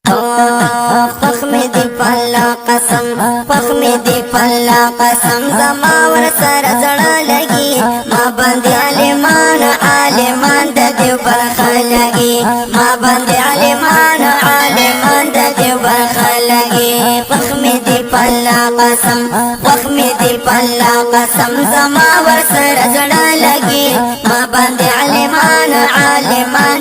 خوخ می دی پلا قسم خوخ می دی پلا قسم زما ور سره زړه لګي ما باندې عالمان د دیو برخه لګي ما باندې عالمان د دیو برخه لګي خوخ می دی پلا قسم خوخ می دی پلا قسم زما ور سره زړه لګي ما باندې عالمان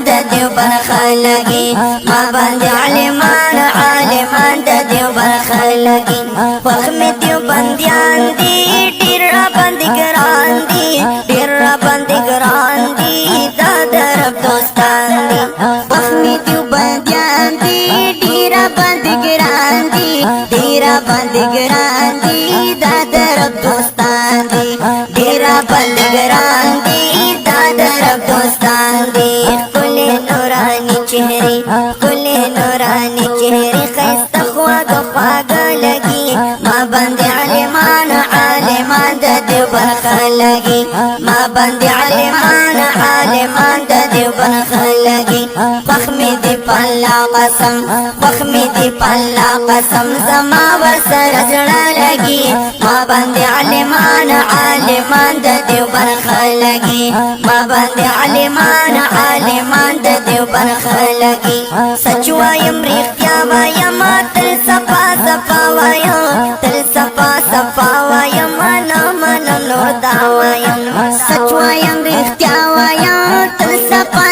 د دیو برخه لګي ما باندې عالمان د دیو برخه لګي خوخ می دیو بندیان دی ډیر باندې ګران دی دا درب دوستان دی خوخ می دیو بندیان دی ډیر باندې ګران دی دا درب دوستان دی ډیر باندې ګران دی دا درب دوستان دی کل نورانی چهره خیسته خواږه لګي ما باندې عالمان د دیو برخه لګي ما باندې عالمان د دیو برخه لګي خوخ می دی پلا قسم زما ور سره زړه لګي ما باندې عالمان د دیو برخه لګي ما باندې عالمان د دیو برخه لګي سچ وایم رښتیا وایم تل صفا وایم من نور دا وایم سچ وایم رښتیا وایم تل صفا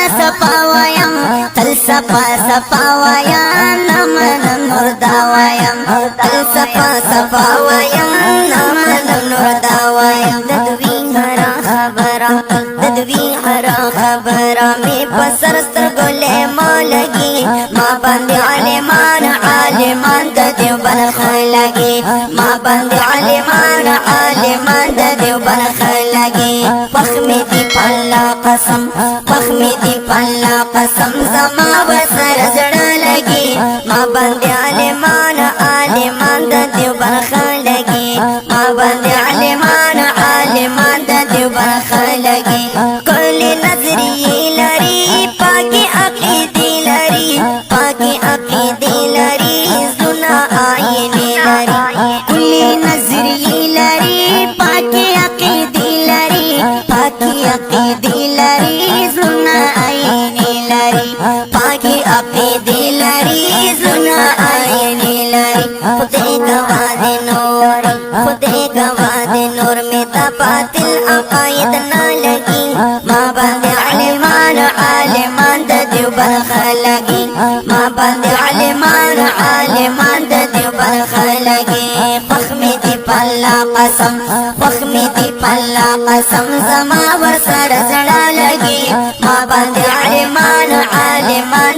وایم من نور دا وایم تل صفا وایم من نور دا وایم د دوی هر خبره می پسر سترګلې مولګي ما باندې عالمان د دیو برخه لګي ما باندې عالمان د دیو برخه لګي خوخ می دی پلا قسم زما ور سره زړه لګي ما باندې عالمان د دیو برخه لګي ما باندې عالمان د دیو برخه لګي کل نظریه لري پاکي عقیده لري زنا آئین لري کل نظریه لري پاکي عقیده لري زنا آئین لري پاکي عقیده لري زنا آئین لري خدای گواہ دے نور میں تا باطل عقائد نہ لگی ما باندې عالمان د دیو برخه لګي ما باندې عالمان د دیو برخه لګي خوخ می دی پلا قسم زما ور سره زړه لګي ما باندې عالمان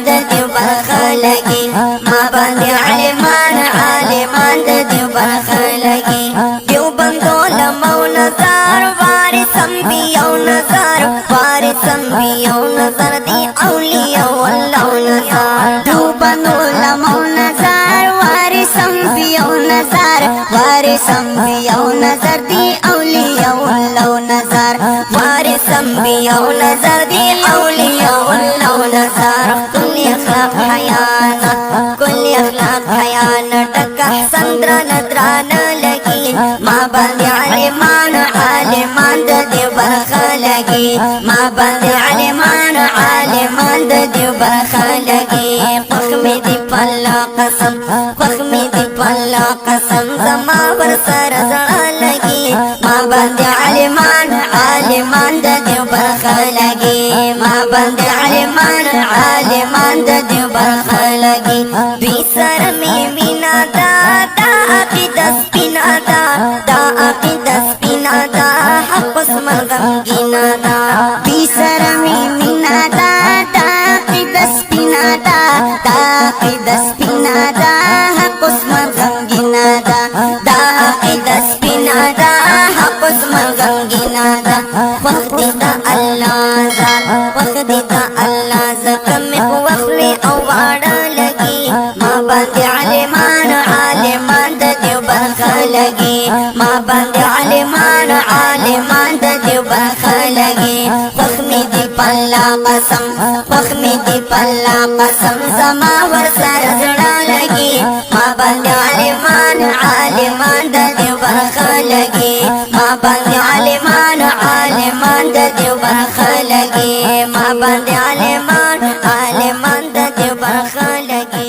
د دیو برخه لګي ما باندې عالمان د دیو برخه لګي دیو بندو لمو نظر وارثم بیو نظر دی اولیاء والله نظر دیو بندو لمو نظر وارثم بیو نظر دی اولیاء والله نظر وارثم بیو نظر دی اولیاء والله نظر کل اخلاق حیان ټک احسن دران لګي ما باندې عالمان د دیو برخه لګي ما باندې عالمان د دیو برخه لګي خوخ می دی پلا قسم زما ور سره زړه لګي ما باندې عالمان د دیو برخه لګي ما باندې عالمان د دیو برخه لګي دوی سره می مینا دا عقیده سپینا دا حق اسمن غمگینا دا دوی سره می مینا دا عقیده سپینا دا حق اسمن غمگینا دا عقیده سپینا دا حق اسمن غمگینا دا وخت دا الله زکم وخلی او واړه لګي ما باندې عالمان د دیو برخه لګي ما باندې عالمان د دیو برخه لګي خوخ می دی پلا قسم زما ور سره زړه عالمان د دیو برخه لګي ما باندې عالمان د دیو برخه لګي ما باندې عالمان